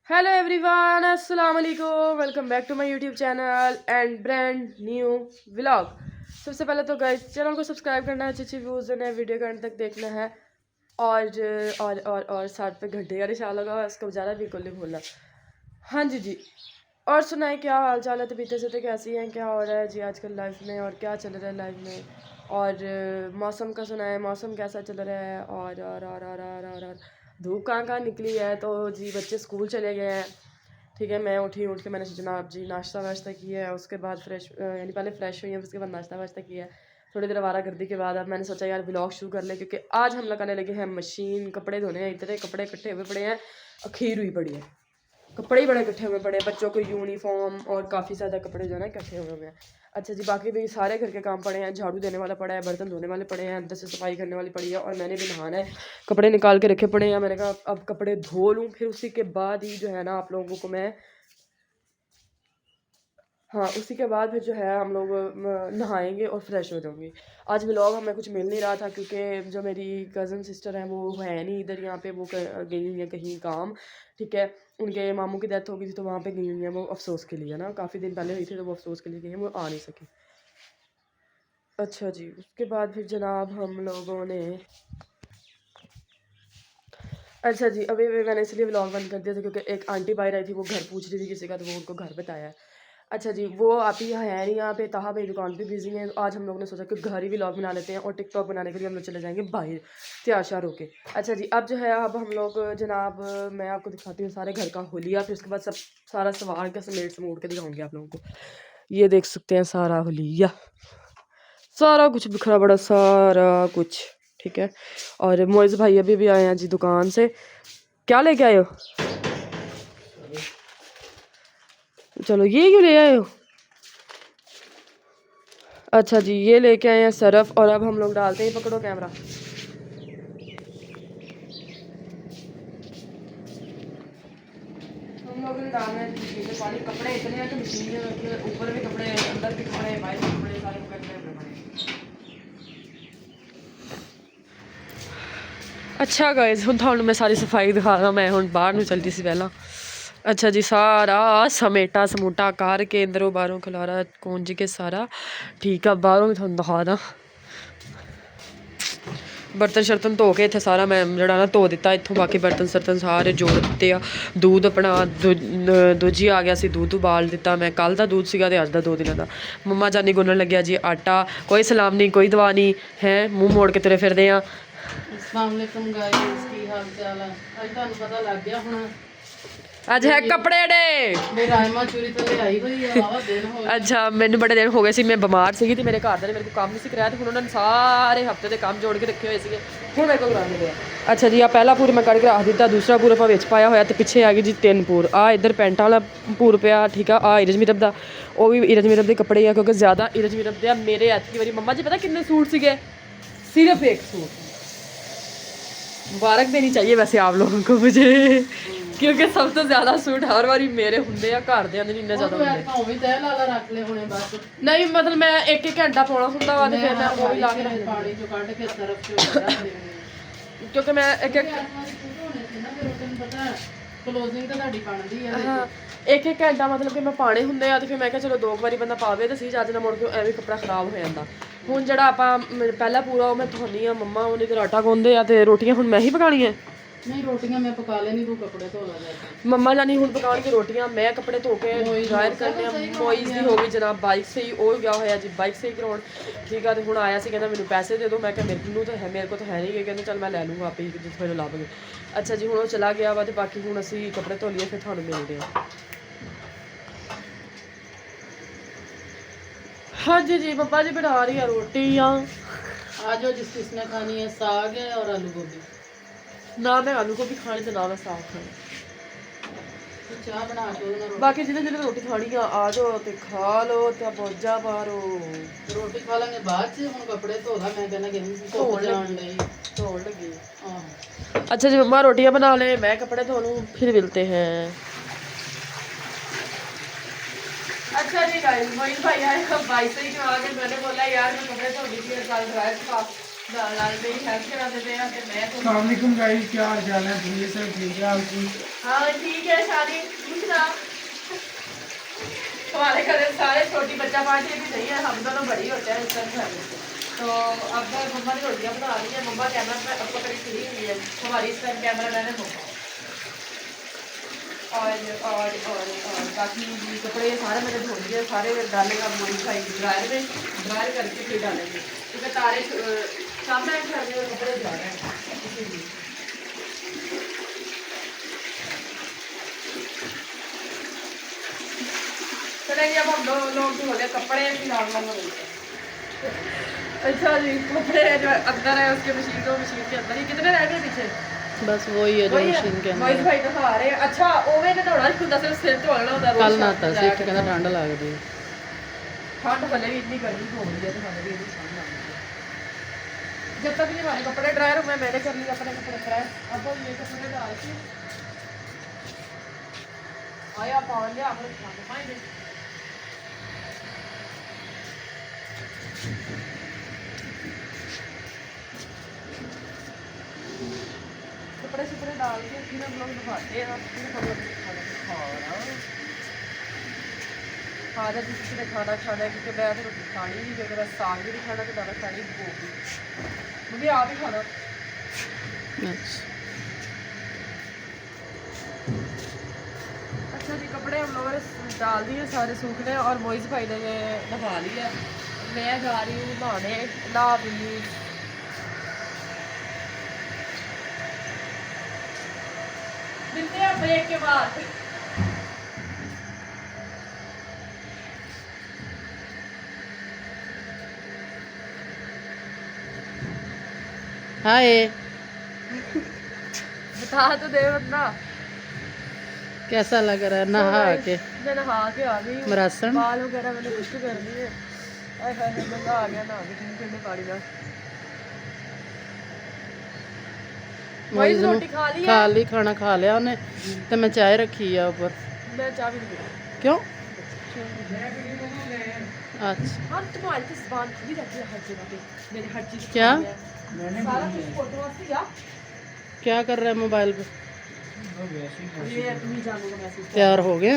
Hello everyone, अस्सलाम वालेकुम। Welcome back to my YouTube channel and brand new vlog. सबसे पहले तो गाइस चैनल को सब्सक्राइब करना है, अच्छी व्यूज़ देना है, वीडियो का एंड तक देखना है और साथ पे घंटे का निशान लगा हुआ, इसको ज़्यादा बिल्कुल नहीं भूलना। हाँ जी। और सुनाए क्या हाल चाल है, तबीयतें से कैसी हैं, क्या हो रहा है जी आजकल लाइफ में और क्या चल रहा है लाइफ में। और मौसम का सुनाए, मौसम कैसा चल रहा है। और धूप कहाँ निकली है। तो जी बच्चे स्कूल चले गए हैं, ठीक है। मैं उठ के मैंने जनाब जी नाश्ता वाश्ता किया है, उसके बाद फ्रेश यानी पहले फ्रेश हुई है, उसके बाद नाश्ता वाश्ता किया है। थोड़ी देर आवारागर्दी के बाद अब मैंने सोचा यार व्लॉग शुरू कर ले, क्योंकि आज हम लगाने लगे हैं मशीन। कपड़े धोने हैं, इतने कपड़े इकट्ठे हुए पड़े हैं, अखीर हुई पड़ी है। कपड़े ही बड़े इकट्ठे हुए पड़े हैं, बच्चों को यूनिफॉर्म और काफ़ी ज़्यादा कपड़े जो है ना इकट्ठे हुए हैं। अच्छा जी, बाकी भी सारे घर के काम पड़े हैं, झाड़ू देने वाला पड़ा है, बर्तन धोने वाले पड़े हैं, अंदर से सफाई करने वाली पड़ी है, और मैंने भी नहाना है। कपड़े निकाल के रखे पड़े हैं, मैंने कहा अब कपड़े धो लूँ, फिर उसी के बाद ही जो है ना आप लोगों को मैं हाँ उसी के बाद फिर जो है हम लोग नहाएंगे और फ्रेश हो जाऊंगी। आज व्लॉग हमें कुछ मिल नहीं रहा था, क्योंकि जो मेरी कज़न सिस्टर है वो है नहीं इधर, यहाँ पे वो गई हुई है कहीं काम, ठीक है। उनके मामू की डेथ हो गई थी, तो वहाँ पे गई हुई है वो अफसोस के लिए ना, काफ़ी दिन पहले हुई थी, तो वो अफसोस के लिए गई है, वो आ नहीं सकी। अच्छा जी, उसके बाद फिर जनाब हम लोगों ने अच्छा जी, अभी मैंने इसलिए व्लॉग बंद कर दिया था क्योंकि एक आंटी बाहर आई थी, वो घर पूछ रही थी किसी का, तो वो उनको घर बताया है। अच्छा जी, वो आती है नहीं यहाँ पे, ताहा मेरी दुकान पे बिजी है। आज हम लोग ने सोचा कि घर ही व्लॉग बना लेते हैं, और टिकटॉक बनाने के लिए हम लोग चले जाएंगे बाहर तैयार श्यार होके। अच्छा जी, अब जो है अब हम लोग जनाब मैं आपको दिखाती हूँ सारे घर का होलिया, फिर उसके बाद सब सारा सवार का समेट समूट के दिखाऊंगी आप लोगों को। ये देख सकते हैं सारा होलिया, सारा कुछ बिखरा बड़ा सारा कुछ, ठीक है। और मोइज़ भाई अभी भी आए हैं जी दुकान से। क्या लेके आए हो? चलो ये क्यों ले आए हो? अच्छा जी, ये लेके आए हैं सरफ, और अब हम लोग डालते हैं, पकड़ो कैमरा। हम लोग डालना है मशीन में पानी, कपड़े इतने हैं कि मशीन में ऊपर भी कपड़े, अंदर भी कपड़े, बाहर भी कपड़े, सारे करने पड़े। अच्छा गाइस, हुण थानू मैं सारी सफाई दिखा रहा, मैं हुण बाहर नूं चलदी सी पहला। अच्छा जी, सारा समेटा समूटा करके अंदरों बाहरों खलारा कौंज के सारा, ठीक है। बाहरों भी थानू दिखा दा, बर्तन शर्तन धो के इत्थे सारा मैं जड़ा ना धो दिता इत्थों, बाकी बर्तन सर्तन सारे जोड़ दिते आ। दूध अपना दूजी आ गया सी, दूध उबाल दिता मैं, कल दा दूध सीगा ते अज दा 2 दिनों दा। मम्मा जानी गुनन लग्या जी आटा, कोई सलाम नहीं कोई दवा नहीं है, मुँह मोड़ के तुरे फिरदे आ। अस्सलामुअलैकुम गाइस, की हाल चाल है? आज ਤੁਹਾਨੂੰ पता लग गया ਹੁਣ ਅੱਜ ਹੈ ਕੱਪੜੇ ਡੇ। मेरी राजमा चूरी तो ले आई हुई है, वावा दिन हो गए। ਅੱਛਾ, ਮੈਨੂੰ ਬੜੇ ਦਿਨ ਹੋ ਗਏ ਸੀ, ਮੈਂ ਬਿਮਾਰ ਸੀਗੀ ਤੇ ਮੇਰੇ ਘਰਦਿਆਂ ਨੇ ਮੇਰੇ ਕੋਲ ਕੰਮ ਨਹੀਂ ਸੀ ਕਰਾਇਆ, ਤੇ ਹੁਣ ਉਹਨਾਂ ਨੇ ਸਾਰੇ ਹਫਤੇ ਦੇ ਕੰਮ ਜੋੜ ਕੇ ਰੱਖੇ ਹੋਏ ਸੀਗੇ, ਹੁਣ ਮੇਰੇ ਕੋਲ ਕਰਾਉਣੇ ਪਿਆ। ਅੱਛਾ ਜੀ, ਆ ਪਹਿਲਾ ਪੂਰ ਮੈਂ ਕੱਢ ਕੇ ਰੱਖ ਦਿੱਤਾ, ਦੂਸਰਾ ਪੂਰ ਆਪਾਂ ਵਿੱਚ ਪਾਇਆ ਹੋਇਆ, ਤੇ ਪਿੱਛੇ ਆ ਗਈ ਜੀ 3 ਪੂਰ। ਆ ਇੱਧਰ ਪੈਂਟਾਂ ਵਾਲਾ ਪੂਰ ਪਿਆ, ਠੀਕ ਆ ਇਰਜ ਮਿਰਬ ਦਾ, ਉਹ ਵੀ ਇਰਜ ਮਿਰਬ ਦੇ ਕੱਪੜੇ ਆ, ਕਿਉਂਕਿ ਜ਼ਿਆਦਾ ਇਰਜ ਮਿਰਬ ਦੇ ਆ। ਮੇਰੇ ਐਤਕੀ ਵਾਰੀ ਮੰਮਾ ਜੀ ਪਤਾ ਕਿੰਨੇ सूट ਸੀਗੇ? सिर्फ एक सूट। मुबारक देनी चाहिए वैसे आप लोगों को मुझे, क्योंकि सब तो ज्यादा सूट हर बारी मेरे होंगे या घर दे नहीं इन्ने ज्यादा होंगे। ਭਾਵੇਂ ਤੈ ਲਾਲਾ ਰੱਖ ਲੈ ਹੁਣੇ ਬਸ। नहीं मतलब मैं एक एक घंटा पाना ਹੁੰਦਾ ਵਾ, ਤੇ ਫਿਰ ਮੈਂ ਉਹ ਵੀ ਲਾ ਕੇ ਰੱਖ ਦਿੰਦੀ ਪਾਣੀ ਚੋਂ ਕੱਢ ਕੇ ਸਰਫ ਚ ਰੱਖ ਦੇ, ਕਿਉਂਕਿ ਮੈਂ ਇੱਕ ਇੱਕ ਪਤਾ ਕਲੋਜ਼ਿੰਗ ਤਾਂ ਤੁਹਾਡੀ ਬਣਦੀ ਆ। ਹਾਂ ਇੱਕ ਇੱਕ ਘੰਟਾ ਮਤਲਬ ਕਿ ਮੈਂ ਪਾਣੇ ਹੁੰਦੇ ਆ, ਤੇ ਫਿਰ ਮੈਂ ਕਿਹਾ ਚਲੋ 2 ਵਾਰੀ ਬੰਦਾ ਪਾਵੇ ਤੇ ਸਹੀ ਚੱਜ ਨਾਲ, ਮੁੜ ਕੇ ਐਵੇਂ ਕੱਪੜਾ ਖਰਾਬ ਹੋ ਜਾਂਦਾ। ਹੁਣ ਜਿਹੜਾ ਆਪਾਂ ਪਹਿਲਾ ਪੂਰਾ ਉਹ ਮੈਂ ਧੋਨੀ ਆ, ਮੰਮਾ ਉਹਨੇ ਤੇ ਆਟਾ ਗੁੰਨਦੇ ਆ, ਤੇ ਰੋਟੀਆਂ ਹੁਣ ਮੈਂ ਹੀ ਪਕਾਣੀਆਂ। ਨਹੀਂ ਰੋਟੀਆਂ ਮੈਂ ਪਕਾ ਲੈਣੀ, ਤੂੰ ਕੱਪੜੇ ਧੋ ਲੈ ਜਾ ਕੇ। ਮੰਮਾ ਜਾਨੀ ਹੁਣ ਪਕਾਉਣਗੇ ਰੋਟੀਆਂ, ਮੈਂ ਕੱਪੜੇ ਧੋ ਕੇ ਡਰਾਇਰ ਕਰਨੇ ਆ। ਮੋਇਜ਼ ਦੀ ਹੋ ਗਈ ਜਨਾਬ ਬਾਈਕ ਸੇ ਹੀ, ਉਹ ਗਿਆ ਹੋਇਆ ਜੀ ਬਾਈਕ ਸੇ ਹੀ ਕਰਾਉਣ, ਠੀਕ ਆ। ਤੇ ਹੁਣ ਆਇਆ ਸੀ ਕਹਿੰਦਾ ਮੈਨੂੰ ਪੈਸੇ ਦੇ ਦਿਓ, ਮੈਂ ਕਿਹਾ ਮੈਨੂੰ ਤਾਂ ਹੈ, ਮੇਰੇ ਕੋਲ ਤਾਂ ਹੈ ਨਹੀਂ, ਕਹਿੰਦੇ ਚੱਲ ਮੈਂ ਲੈ ਲੂੰਗਾ ਆਪੇ ਜਿੱਥੇ ਮੈਨੂੰ ਲੱਭ ਗਏ। ਅੱਛਾ ਜੀ, ਹੁਣ ਉਹ ਚਲਾ ਗਿਆ ਵਾ, ਤੇ ਬਾਕੀ ਹੁਣ ਅਸੀਂ ਕੱਪੜੇ ਧੋ ਲਈਏ, ਫਿਰ ਤੁਹਾਨੂੰ ਮਿਲਦੇ ਆ। हाँ जी पप्पा जी बना रही है रोटियाँ। आ जाओ जिस किसने खानी है, साग है और आलू गोभी। ना मैं आलू गोभी खानी, तो ना मैं साग खानी। तो चाह बना के ना बाकी जिन्हें जिन्हें रोटी खानी है आ जाओ तो खा लो, तो मौजा मारो। रोटी खा लेंगे बाद से, हम कपड़े धो ला, मैं कहना गेहूं धोन लगी। अच्छा जी मम्मा रोटियाँ बना ले, मैं कपड़े धो लूँ, फिर मिलते हैं। अच्छा जी गाइस, मोइन भाई आए बाइक से ही आ के, मैंने बोला यार मैं कपड़े धो लीजिए, कल ड्रायर था, ਨਾਲ ਮੇਰੀ ਹੈਲਪ ਕਰਾਉਂਦੇ ਪਏ ਆ ਤੇ ਮੈਂ ਤੁਹਾਨੂੰ अस्सलाम गाइस, क्या हाल चाल है? ये सब ठीक है आपकी? हाँ ठीक है शादी पूछना हमारे घर में सारे छोटी बच्चा पार्टी भी नहीं है, हम दोनों बड़ी होते हैं इस तरह घर में। तो अब मम्मा ने रोटियां बना रही है, मम्मा कैमरा में अब पकड़ी खड़ी हुई है, हमारी इस टाइम कैमरा मैन है मम्मा। और बाकी भी कपड़े सारे मैंने धो लिए, सारे डालेगा मॉडिफाई ड्रायर में, ड्रायर करके फिर डालेंगे क्योंकि तारे सामने घर में कपड़े जा रहे हैं इसीलिए। चलेंगे अब हम लोग धो ले कपड़े फिर नॉर्मल हो गए। अच्छा जी, कपड़े जो अंदर है उसके मशीन के अंदर ही कितने रह गए पीछे? बस वही है जो मशीन के वही अंदर भाई दिखा रहे हैं। अच्छा ओवे ने धोना नहीं खुदा सिर्फ सिर धोना होता है कल नहाता सी कि कहता ठंड लगदी है। ठंड भले भी इतनी गर्मी हो रही है तो हमें भी इतनी ठंड लग रही है। जब तक ये हमारे कपड़े ड्रायर हुए मैंने कर लिया अपने कपड़े ड्रायर, अब ये कपड़े डाल के आया पान लिया अपने खाने पाएंगे। कपड़े सुपड़े डाल के फिर हम लोग नहाते हैं, फिर हम लोग खाना खाना जिस किसी ने खाना खाना है क्योंकि मैं तो रोटी खानी नहीं, क्योंकि मैं साग भी नहीं खाना तो दाना खानी होगी, मुझे आप ही खाना। अच्छा जी, कपड़े हम लोगों ने डाल दिए सारे सूखने और मोइज भाई ने नहा लिया, मैं जा रही हूँ नहाने, नहा भी मिलते हैं ब्रेक के बाद। हाय, बता तो दे वरना। कैसा लग रहा है नहा के? मैं नहा के आ गई हूँ, मरासन बाल वगैरह मैंने कुछ कर लिए। हाय हाय हाय, मजा आ गया नहा के ठंडे ठंडे पानी में। वही रोटी खा ली है? खा ली, खाना खा लिया उन्हें तो मैं चाय रखी है ऊपर। मैं चाय भी नहीं पीती। क्यों? अच्छा, हाँ तो मोबाइल की जुबान खुली रहती है हर जगह पे, मेरी हर चीज क्या? सारा कुछ फोटो वास्ते जा। क्या कर रहा है मोबाइल पे? ये तुम ही जानोगे मैसेज। तैयार हो गए?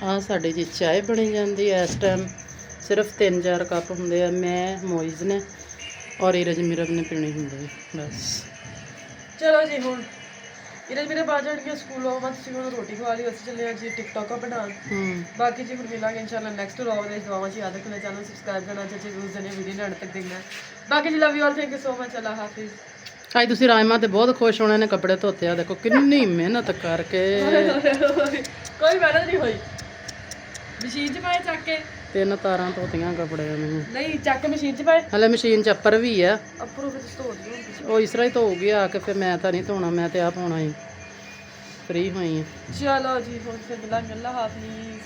ਆ ਸਾਡੀ ਜੀ ਚਾਹ ਬਣੀ ਜਾਂਦੀ ਹੈ ਇਸ ਟਾਈਮ, ਸਿਰਫ 3-4 ਕੱਪ ਹੁੰਦੇ ਆ, ਮੈਂ ਮੋਇਜ਼ ਨੇ ਔਰ ਇਰਜ ਮਿਰਬ ਨੇ ਪੀਣੀ ਹੁੰਦੀ ਹੈ ਬਸ। ਚਲੋ ਜੀ ਹੁਣ ਇਹਦੇ ਮੇਰੇ ਬਾਅਦ ਜਾਣਗੇ ਸਕੂਲੋਂ, ਬਸ ਜੀ ਹੁਣ ਰੋਟੀ ਖਵਾ ਲਈ, ਅਸੀਂ ਚੱਲੇ ਆ ਜੀ ਟਿਕਟੋਕ ਬਣਾਉਣ। ਬਾਕੀ ਜੀ ਹੁਣ ਮਿਲਾਂਗੇ ਇੰਸ਼ਾਅੱਲਾ ਨੈਕਸਟ ਵਲੌਗ ਦੇ। ਦੁਆਵਾਂ 'ਚ ਯਾਦ ਰੱਖਣਾ, ਚੈਨਲ ਸਬਸਕ੍ਰਾਈਬ ਕਰਨਾ, ਚਾਚੇ ਵਿਊਜ਼ ਦੇਣੇ, ਵੀਡੀਓ ਨਾਲ ਤੱਕ ਦੇਖਣਾ। ਬਾਕੀ ਜੀ love you all, thank you so much, ਅੱਲਾ ਹਾਫਿਜ਼। ਅੱਜ ਤੁਸੀਂ ਰਾਜਮਾ ਤੇ ਬਹੁਤ ਖੁਸ਼ ਹੋਣੇ ਨੇ, ਕੱਪੜੇ ਧੋਤੇ ਆ ਦੇਖੋ ਕਿੰਨੀ ਮਿਹਨਤ ਕਰਕੇ। ਕੋਈ ਮਿਹਨਤ ਨਹੀਂ ਹੋਈ, ਮਸ਼ੀਨ 'ਚ ਪਾਏ ਚੱਕ ਕੇ, 3 ਤਾਰਾਂ ਧੋਤੀਆਂ ਕੱਪੜਿਆਂ ਨੂੰ। ਨਹੀਂ ਚੱਕ ਕੇ ਮਸ਼ੀਨ 'ਚ ਪਾਏ, ਹਲੇ ਮਸ਼ੀਨ ਚ ਅੱਪਰ ਵੀ ਆ, ਅੱਪਰੋਂ ਫਿਰ ਧੋ ਦਿਓ ਹੁਣ ਤੁਸੀਂ। ਉਹ ਇਸ ਤਰ੍ਹਾਂ ਹੀ ਧੋਊਗੀ ਆ ਕੇ, ਫਿਰ ਮੈਂ ਤਾਂ ਨਹੀਂ ਧੋਣਾ, ਮੈਂ ਤੇ ਆ ਪਾਉਣਾ ਹੀ, ਫ੍ਰੀ ਹੋਈ ਆ। ਚਲੋ ਜੀ ਹੁਣ ਫਿਰ ਮਿਲਾਂਗੇ, ਅੱਲਾ ਹਾਫਿਜ਼।